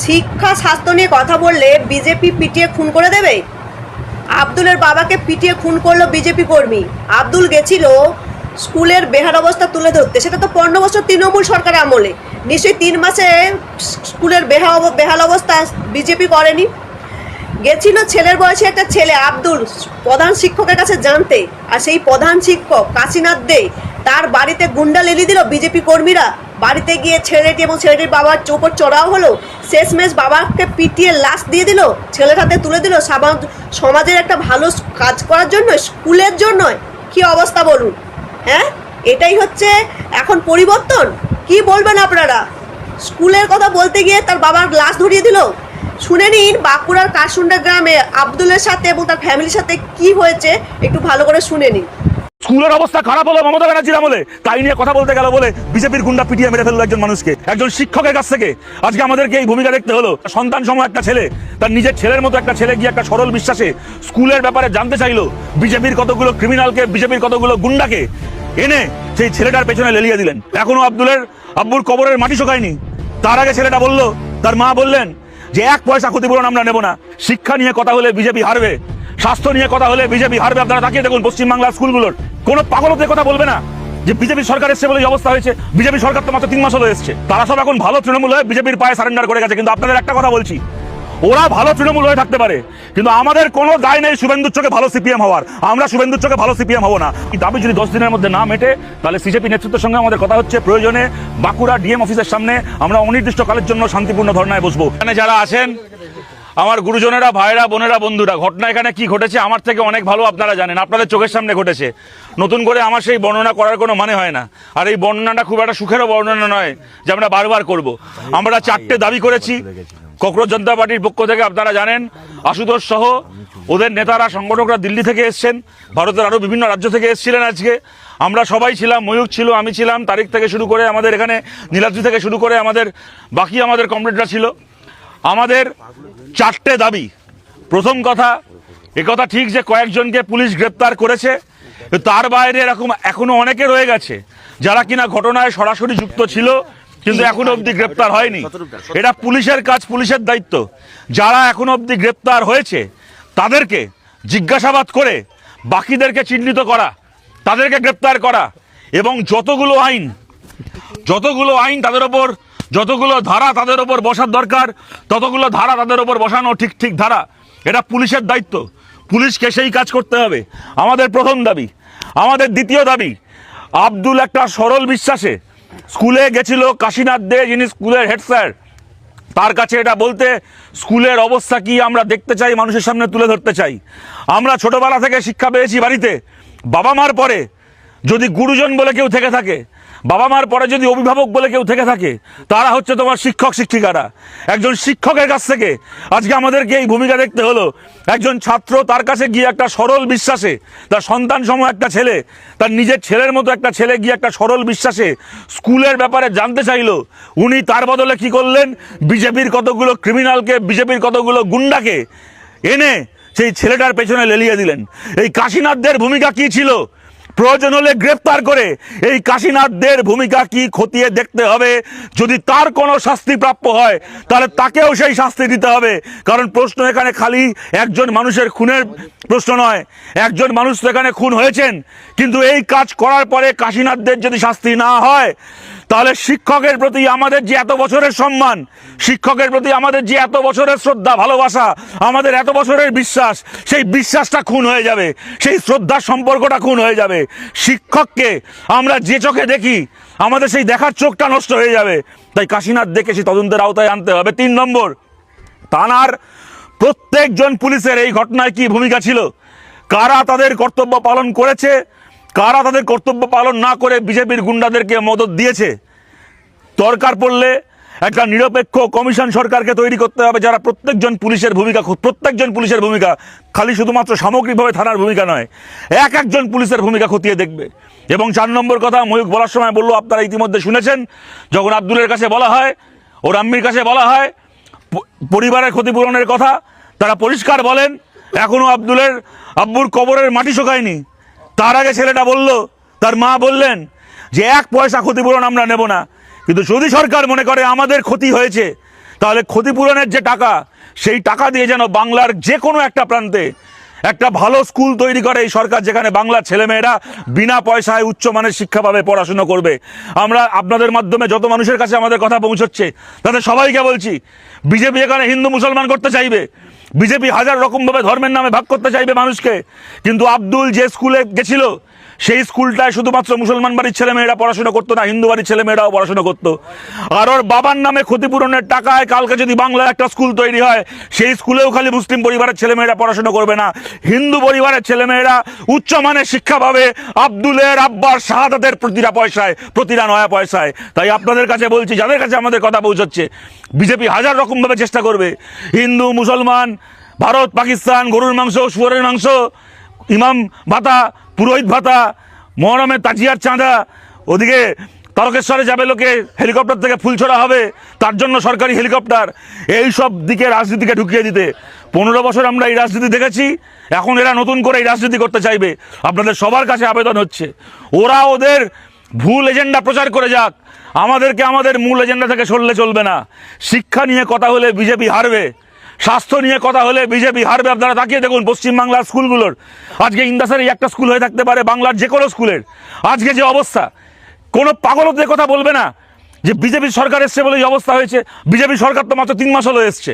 শিক্ষা স্বাস্থ্য নিয়ে কথা বললে বিজেপি পিটিয়ে খুন করে দেবে। আব্দুলের বাবাকে পিটিয়ে খুন করলো বিজেপি কর্মী। আব্দুল গেছিল স্কুলের বেহাল অবস্থা তুলে ধরতে, সেটা তো 15 বছর তৃণমূল সরকার আমলে। নিশ্চয়ই 3 মাসে স্কুলের বেহাল অবস্থা বিজেপি করেনি। গেছিল ছেলের বয়সী একটা ছেলে আব্দুল প্রধান শিক্ষকের কাছে জানতে, আর সেই প্রধান শিক্ষক কাশীনাথ দে তার বাড়িতে গুন্ডা লেলি দিল বিজেপি কর্মীরা। বাড়িতে গিয়ে ছেলেটি এবং ছেলেটির বাবার চোপড় চড়াও হলো। শেষমেশ বাবাকে পিটিয়ে লাশ দিয়ে দিল, ছেলের হাতে তুলে দিল। সমাজের একটা ভালো কাজ করার জন্য, স্কুলের জন্য কি অবস্থা বলুন। হ্যাঁ, এটাই হচ্ছে এখন পরিবর্তন। কি বলবেন আপনারা? স্কুলের কথা বলতে গিয়ে তার বাবার লাশ ধরিয়ে দিল। শুনে নিন বাঁকুড়ার কাশুন্ডা গ্রামে আব্দুলের সাথে এবং তার ফ্যামিলির সাথে কি হয়েছে, একটু ভালো করে শুনে নিন। স্কুলের অবস্থা খারাপ হলো মমতা ব্যানার্জির আমলে, তাই নিয়ে কথা বলতে গেল বলে বিজেপির গুন্ডা পিটিয়ে মেরে ফেললো একজন মানুষকে, একজন শিক্ষকের কাছ থেকে। আজকে আমাদেরকে এই ভূমিকা দেখতে হলো। সন্তান সম একটা ছেলে, তার নিজের ছেলের মতো একটা ছেলে গিয়ে একটা সরল বিশ্বাসে স্কুলের ব্যাপারে জানতে চাইলো। বিজেপির কতগুলো ক্রিমিনালকে, বিজেপির কতগুলো গুন্ডাকে এনে সেই ছেলেটার পেছনে লেলিয়ে দিলেন। এখনো আব্বুর কবরের মাটি শোকায়নি। তার আগে ছেলেটা বলল, তার মা বললেন যে 1 পয়সা ক্ষতিপূরণ আমরা নেব না। শিক্ষা নিয়ে কথা হলে বিজেপি হারবে, স্বাস্থ্য নিয়ে কথা হলে বিজেপি হারবে। আপনারা তাকিয়ে দেখুন পশ্চিমবাংলার স্কুলগুলোর কোনো পাগলদের কথা বলবে না যে বিজেপি সরকার এসছে বলে অবস্থা হয়েছে। বিজেপি সরকার তো মাত্র 3 মাস হলো এসছে, তারা সব এখন ভালো তৃণমূল হয়ে বিজেপির পায়ে সারেন্ডার করে গেছে। কিন্তু আপনাদের একটা কথা বলছি, ওরা ভালো তৃণমূল হয়ে থাকতে পারে, কিন্তু আমাদের কোনো দায় নেই শুভেন্দুর চোখে ভালো সিপিএম হওয়ার। আমরা শুভেন্দুর চোখে ভালো সিপিএম হবো না। এই দাবি যদি 10 দিনের মধ্যে না মেটে, তাহলে সিজেপি নেতৃত্বের সঙ্গে আমাদের কথা হচ্ছে, প্রয়োজনে বাঁকুড়া ডিএম অফিসের সামনে আমরা অনির্দিষ্টকালের জন্য শান্তিপূর্ণ ধর্নায় বসবো। এখানে যারা আছেন আমার গুরুজনেরা, ভাইরা, বোনেরা, বন্ধুরা, ঘটনা এখানে কি ঘটেছে আমার থেকে অনেক ভালো আপনারা জানেন। আপনাদের চোখের সামনে ঘটেছে। নতুন করে আমার সেই বর্ণনা করার কোনো মানে হয় না। আর এই বর্ণনাটা খুব একটা সুখেরও বর্ণনা নয় যে আমরা বারবার করব। আমরা 4টে দাবি করেছি ককরোচ জনতা পার্টির পক্ষ থেকে। আপনারা জানেন আশুতোষ সহ ওদের নেতারা, সংগঠকরা দিল্লি থেকে এসছেন, ভারতের আরও বিভিন্ন রাজ্য থেকে এসেছিলেন। আজকে আমরা সবাই ছিলাম, ময়ূক ছিল, আমি ছিলাম, তারিখ থেকে শুরু করে আমাদের এখানে নীলাদ্রি থেকে শুরু করে আমাদের কমরেডরা ছিল। আমাদের 4টে দাবি। প্রথম কথা, একথা ঠিক যে কয়েকজনকে পুলিশ গ্রেপ্তার করেছে, তার বাইরে এরকম এখনো অনেকে রয়ে গেছে যারা কিনা ঘটনায় সরাসরি যুক্ত ছিল কিন্তু এখনো অবধি গ্রেপ্তার হয়নি। এটা পুলিশের কাজ, পুলিশের দায়িত্ব। যারা এখনো অবধি গ্রেপ্তার হয়েছে তাদেরকে জিজ্ঞাসাবাদ করে বাকিদেরকে চিহ্নিত করা, তাদেরকে গ্রেপ্তার করা, এবং যতগুলো আইন তাদের ওপর, যতগুলো ধারা তাদের ওপর বসার দরকার ততগুলো ধারা তাদের ওপর বসানো, ঠিক ধারা। এটা পুলিশের দায়িত্ব, পুলিশকে সেই কাজ করতে হবে। আমাদের প্রথম দাবি। আমাদের দ্বিতীয় দাবি, আব্দুল একটা সরল বিশ্বাসে স্কুলে গেছিল কাশীনাথ দে, যিনি স্কুলের হেড স্যার, তার কাছে এটা বলতে স্কুলের অবস্থা কি আমরা দেখতে চাই, মানুষের সামনে তুলে ধরতে চাই। আমরা ছোটবেলা থেকে শিক্ষা পেয়েছি বাড়িতে, বাবা মার পরে যদি গুরুজন বলে কেউ থেকে থাকে, বাবা মার পরে যদি অভিভাবক বলে কেউ থেকে থাকে, তারা হচ্ছে তোমার শিক্ষক শিক্ষিকারা। একজন শিক্ষকের কাছ থেকে আজকে আমাদেরকে এই ভূমিকা দেখতে হলো। একজন ছাত্র তার কাছে গিয়ে একটা সরল বিশ্বাসে, তার সন্তান সম একটা ছেলে, তার নিজের ছেলের মতো একটা ছেলে গিয়ে একটা সরল বিশ্বাসে স্কুলের ব্যাপারে জানতে চাইলো। উনি তার বদলে কি করলেন, বিজেপির কতগুলো ক্রিমিনালকে, বিজেপির কতগুলো গুন্ডাকে এনে সেই ছেলেটার পেছনে লেলিয়ে দিলেন। এই কাশীনাথদের ভূমিকা কি ছিল, প্রয়োজন হলে গ্রেপ্তার করে এই কাশীনাথদের ভূমিকা কি খতিয়ে দেখতে হবে। যদি তার কোনো শাস্তি প্রাপ্য হয় তাহলে তাকেও সেই শাস্তি দিতে হবে। কারণ প্রশ্ন এখানে খালি একজন মানুষের খুনের প্রশ্ন নয়। একজন মানুষ তো এখানে খুন হয়েছেন, কিন্তু এই কাজ করার পরে কাশীনাথদের যদি শাস্তি না হয় তাহলে শিক্ষকের প্রতি আমাদের যে এত বছরের সম্মান, শিক্ষকের প্রতি আমাদের যে এত বছরের শ্রদ্ধা, ভালোবাসা, আমাদের এত বছরের বিশ্বাস, সেই বিশ্বাসটা খুন হয়ে যাবে, সেই শ্রদ্ধার সম্পর্কটা খুন হয়ে যাবে। শিক্ষককে আমরা যে চোখে দেখি আমাদের সেই দেখার চোখটা নষ্ট হয়ে যাবে। তাই কাশীনাথ দেখে সেই তদন্তের আওতায় আনতে হবে। 3 নম্বর, থানার প্রত্যেকজন পুলিশের এই ঘটনায় কি ভূমিকা ছিল, কারা তাদের কর্তব্য পালন করেছে, কারা তাদের কর্তব্য পালন না করে বিজেপির গুন্ডাদেরকে মদত দিয়েছে। দরকার পড়লে একটা নিরপেক্ষ কমিশন সরকারকে তৈরি করতে হবে, যারা প্রত্যেকজন পুলিশের ভূমিকা খালি শুধুমাত্র সামগ্রিকভাবে থানার ভূমিকা নয়, একজন পুলিশের ভূমিকা খতিয়ে দেখবে। এবং 4 নম্বর কথা, ময়ূক বলার সময় বললো, আপনারা ইতিমধ্যে শুনেছেন, যখন আব্দুলের কাছে বলা হয়, ওর আম্মির কাছে বলা হয় পরিবারের ক্ষতিপূরণের কথা, তারা পরিষ্কার বলেন এখনো আব্বুর কবরের মাটি শোকায়নি। তার আগে ছেলেটা বলল, তার মা বললেন যে 1 পয়সা ক্ষতিপূরণ আমরা নেব না। কিন্তু যদি সরকার মনে করে আমাদের ক্ষতি হয়েছে, তাহলে ক্ষতিপূরণের যে টাকা, সেই টাকা দিয়ে যেন বাংলার যে কোনো একটা প্রান্তে একটা ভালো স্কুল তৈরি করে এই সরকার, যেখানে বাংলার ছেলেমেয়েরা বিনা পয়সায় উচ্চমানের শিক্ষা পাবে, পড়াশুনো করবে। আমরা আপনাদের মাধ্যমে যত মানুষের কাছে আমাদের কথা পৌঁছচ্ছে তাদের সবাইকে বলছি, বিজেপি এখানে হিন্দু মুসলমান করতে চাইবে, বিজেপি হাজার রকমভাবে ধর্মের নামে ভাগ করতে চাইবে মানুষকে, কিন্তু আব্দুল যে স্কুলে গেছিল সেই স্কুলটায় শুধুমাত্র মুসলমান বাড়ির ছেলেমেয়েরা পড়াশোনা করতো না, হিন্দু বাড়ির ছেলেমেয়েরাও পড়াশোনা করতো। আর ওর বাবার নামে ক্ষতিপূরণের টাকায় কালকে যদি বাংলায় একটা স্কুল তৈরি হয়, সেই স্কুলেও খালি মুসলিম পরিবারের ছেলেমেয়েরা পড়াশোনা করবে না, হিন্দু পরিবারের ছেলেমেয়েরা উচ্চমানের শিক্ষা পাবে আব্দুলের আব্বার শাহাদাতের প্রতিটা পয়সায়, প্রতিটা নয়া পয়সায়। তাই আপনাদের কাছে বলছি, যাদের কাছে আমাদের কথা পৌঁছচ্ছে, বিজেপি হাজার রকমভাবে চেষ্টা করবে, হিন্দু মুসলমান, ভারত পাকিস্তান, গরুর মাংস শুয়োরের মাংস, ইমাম ভাতা, পুরোহিত ভাতা, মহরমের তাজিয়ার চাঁদা, ওদিকে তারকেশ্বরে যাবে লোকে, হেলিকপ্টার থেকে ফুল ছোড়া হবে, তার জন্য সরকারি হেলিকপ্টার, এই সব দিকে রাজনীতিকে ঢুকিয়ে দিতে 15 বছর আমরা এই রাজনীতি দেখেছি। এখন এরা নতুন করে এই রাজনীতি করতে চাইবে। আপনাদের সবার কাছে আবেদন হচ্ছে, ওরা ওদের ভুল এজেন্ডা প্রচার করে যাক, আমাদেরকে আমাদের মূল এজেন্ডা থেকে সরলে চলবে না। শিক্ষা নিয়ে কথা হলে বিজেপি হারবে, স্বাস্থ্য নিয়ে কথা হলে বিজেপি হারবে। আপনারা তাকিয়ে দেখুন পশ্চিমবাংলার স্কুলগুলোর, আজকে ইন্দাসের একটা স্কুল হয়ে থাকতে পারে বাংলার যে কোনো স্কুলের আজকে যে অবস্থা, কোনো পাগলদের কথা বলবে না যে বিজেপি সরকার এসছে বলে এই অবস্থা হয়েছে। বিজেপি সরকার তো মাত্র 3 মাস হলো এসছে,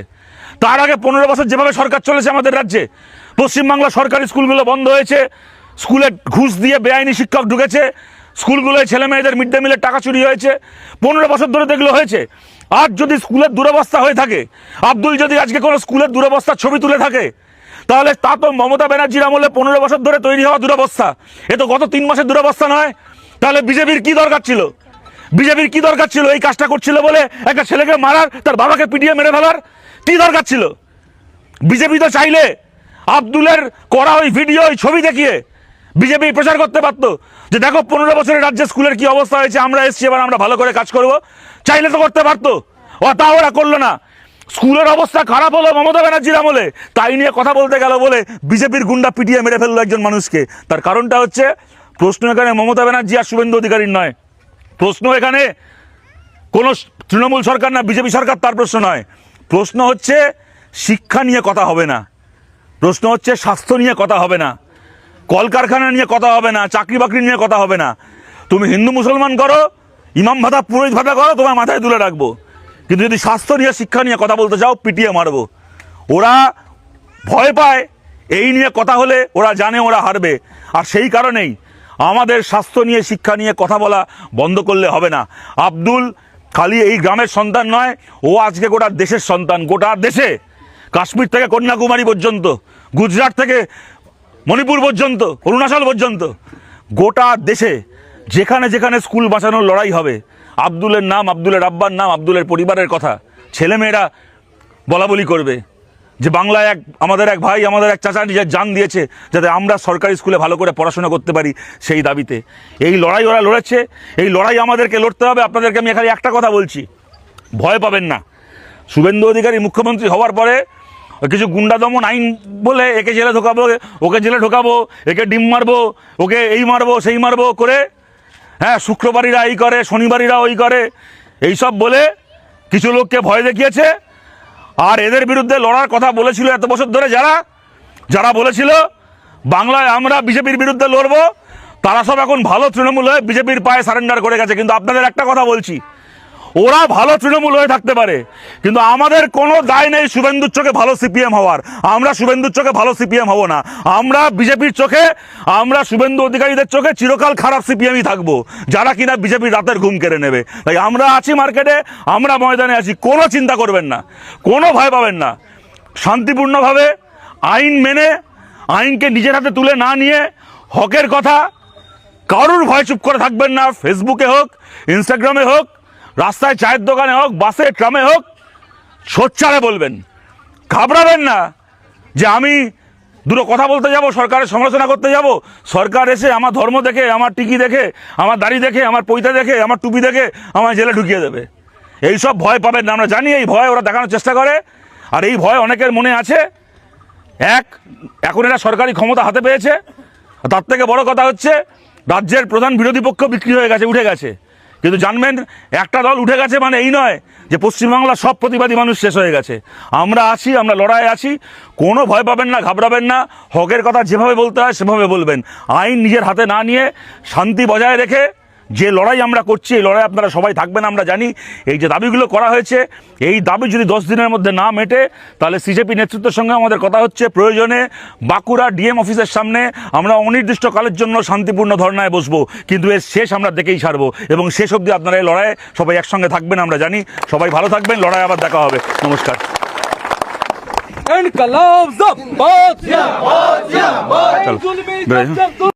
তার আগে 15 বছর যেভাবে সরকার চলেছে আমাদের রাজ্যে, পশ্চিমবাংলা সরকারি স্কুলগুলো বন্ধ হয়েছে, স্কুলে ঘুষ দিয়ে বেআইনি শিক্ষক ঢুকেছে, স্কুলগুলোয় ছেলে মেয়েদের মিড ডে মিলের টাকা চুরি হয়েছে, 15 বছর ধরে দেখলো হয়েছে। আজ যদি স্কুলের দুরবস্থা হয়ে থাকে, আব্দুল যদি আজকে কোনো স্কুলের দুরবস্থার ছবি তুলে থাকে, তাহলে তা তো মমতা ব্যানার্জির আমলে 15 বছর ধরে তৈরি হওয়া দুরবস্থা, এ তো গত 3 মাসের দুরবস্থা নয়। তাহলে বিজেপির কি দরকার ছিল? বিজেপির কি দরকার ছিল এই কাজটা করছিল বলে একটা ছেলেকে মারার, তার বাবাকে পিটিয়ে মেরে ফেলার কি দরকার ছিল? বিজেপি তো চাইলে আব্দুলের করা ওই ভিডিও, ওই ছবি দেখিয়ে বিজেপি প্রচার করতে পারতো যে দেখো 15 বছরের রাজ্যে স্কুলের কি অবস্থা হয়েছে, আমরা এসছি, এবার আমরা ভালো করে কাজ করব। চাইলে তো করতে পারতো, তা ওরা করলো না। স্কুলের অবস্থা খারাপ হলো মমতা ব্যানার্জির আমলে, তাই নিয়ে কথা বলতে গেল বলে বিজেপির গুন্ডা পিটিয়ে মেরে ফেললো একজন মানুষকে। তার কারণটা হচ্ছে, প্রশ্ন এখানে মমতা ব্যানার্জি আর শুভেন্দু অধিকারীর নয়, প্রশ্ন এখানে কোনো তৃণমূল সরকার না বিজেপি সরকার, তার প্রশ্ন নয়। প্রশ্ন হচ্ছে শিক্ষা নিয়ে কথা হবে না, প্রশ্ন হচ্ছে স্বাস্থ্য নিয়ে কথা হবে না, কলকারখানা নিয়ে কথা হবে না, চাকরি বাকরি নিয়ে কথা হবে না। তুমি হিন্দু মুসলমান করো, ইমাম ভাতা পুরোহিত ভাতা করো, তোমার মাথায় তুলে রাখবো, কিন্তু যদি স্বাস্থ্য নিয়ে শিক্ষা নিয়ে কথা বলতে চাও পিটিয়ে মারবো। ওরা ভয় পায় এই নিয়ে কথা হলে, ওরা জানে ওরা হারবে। আর সেই কারণেই আমাদের স্বাস্থ্য নিয়ে শিক্ষা নিয়ে কথা বলা বন্ধ করলে হবে না। আব্দুল খালি এই গ্রামের সন্তান নয়, ও আজকে গোটা দেশের সন্তান। গোটা দেশে, কাশ্মীর থেকে কন্যাকুমারী পর্যন্ত, গুজরাট থেকে মণিপুর পর্যন্ত, অরুণাচল পর্যন্ত, গোটা দেশে যেখানে যেখানে স্কুল বাঁচানোর লড়াই হবে, আব্দুলের নাম, আব্দুলের আব্বার নাম, আব্দুলের পরিবারের কথা ছেলেমেয়েরা বলা বলি করবে যে বাংলায় আমাদের এক ভাই, আমাদের এক চাচা নিজের জান দিয়েছে যাতে আমরা সরকারি স্কুলে ভালো করে পড়াশোনা করতে পারি, সেই দাবিতে এই লড়াই ওরা লড়েছে। এই লড়াই আমাদেরকে লড়তে হবে। আপনাদেরকে আমি এখানে একটা কথা বলছি, ভয় পাবেন না। শুভেন্দু অধিকারী মুখ্যমন্ত্রী হওয়ার পরে কিছু গুন্ডা দমন আইন বলে একে জেলে ঢোকাবো, ওকে জেলে ঢোকাবো, একে ডিম মারবো, ওকে এই মারবো সেই মারবো করে, হ্যাঁ শুক্রবারীরা এই করে, শনিবারীরা ওই করে, এইসব বলে কিছু লোককে ভয় দেখিয়েছে। আর এদের বিরুদ্ধে লড়ার কথা বলেছিল এত বছর ধরে যারা বলেছিল বাংলায় আমরা বিজেপির বিরুদ্ধে লড়বো, তারা সব এখন ভালো তৃণমূল হয়ে বিজেপির পায়ে সারেন্ডার করে গেছে। কিন্তু আপনাদের একটা কথা বলছি, ওরা ভালো তৃণমূল হয়ে থাকতে পারে, কিন্তু আমাদের কোনো দায় নেই শুভেন্দুর চোখে ভালো সিপিএম হওয়ার। আমরা শুভেন্দুর চোখে ভালো সিপিএম হব না। আমরা বিজেপির চোখে, আমরা শুভেন্দু অধিকারীদের চোখে চিরকাল খারাপ সিপিএমই থাকবো, যারা কিনা বিজেপির রাতের ঘুম কেড়ে নেবে। তাই আমরা আছি মার্কেটে, আমরা ময়দানে আছি, কোনো চিন্তা করবেন না, কোনো ভয় পাবেন না। শান্তিপূর্ণভাবে আইন মেনে, আইনকে নিজের হাতে তুলে না নিয়ে হকের কথা, কারুর ভয় চুপ করে থাকবেন না। ফেসবুকে হোক, ইনস্টাগ্রামে হোক, রাস্তায় চায়ের দোকানে হোক, বাসে ট্রামে হোক, সোচ্চারে বলবেন, ঘাবড়াবেন না যে আমি দুটো কথা বলতে যাব, সরকারের সমালোচনা করতে যাব, সরকার এসে আমার ধর্ম দেখে, আমার টিকি দেখে, আমার দাড়ি দেখে, আমার পৈতা দেখে, আমার টুপি দেখে আমার জেলে ঢুকিয়ে দেবে। এইসব ভয় পাবেন না। আমরা জানি এই ভয় ওরা দেখানোর চেষ্টা করে, আর এই ভয় অনেকের মনে আছে। এখন এরা সরকারি ক্ষমতা হাতে পেয়েছে, তার থেকে বড় কথা হচ্ছে রাজ্যের প্রধান বিরোধী পক্ষ বিক্রি হয়ে গেছে, উঠে গেছে। কিন্তু জানবেন একটা দল উঠে গেছে মানে এই নয় যে পশ্চিমবাংলার সব প্রতিবাদী মানুষ শেষ হয়ে গেছে। আমরা আছি, আমরা লড়াইয়ে আছি, কোনো ভয় পাবেন না, ঘাবড়াবেন না। হকের কথা যেভাবে বলতে হয় সেভাবে বলবেন। আইন নিজের হাতে না নিয়ে শান্তি বজায় রেখে যে লড়াই আমরা করছি, এই লড়াই আপনারা সবাই থাকবেন আমরা জানি। এই যে দাবিগুলো করা হয়েছে, এই দাবি যদি 10 দিনের মধ্যে না মেটে, তাহলে সিজেপি নেতৃত্বের সঙ্গে আমাদের কথা হচ্ছে, প্রয়োজনে বাঁকুড়া ডিএম অফিসের সামনে আমরা অনির্দিষ্টকালের জন্য শান্তিপূর্ণ ধর্নায় বসবো, কিন্তু এর শেষ আমরা দেখেই ছাড়বো। এবং শেষ অবধি আপনারা এই লড়াইয়ে সবাই একসঙ্গে থাকবেন আমরা জানি। সবাই ভালো থাকবেন, লড়াই আবার দেখা হবে। নমস্কার। इनकलाब ज़िंदाबाद। चलो,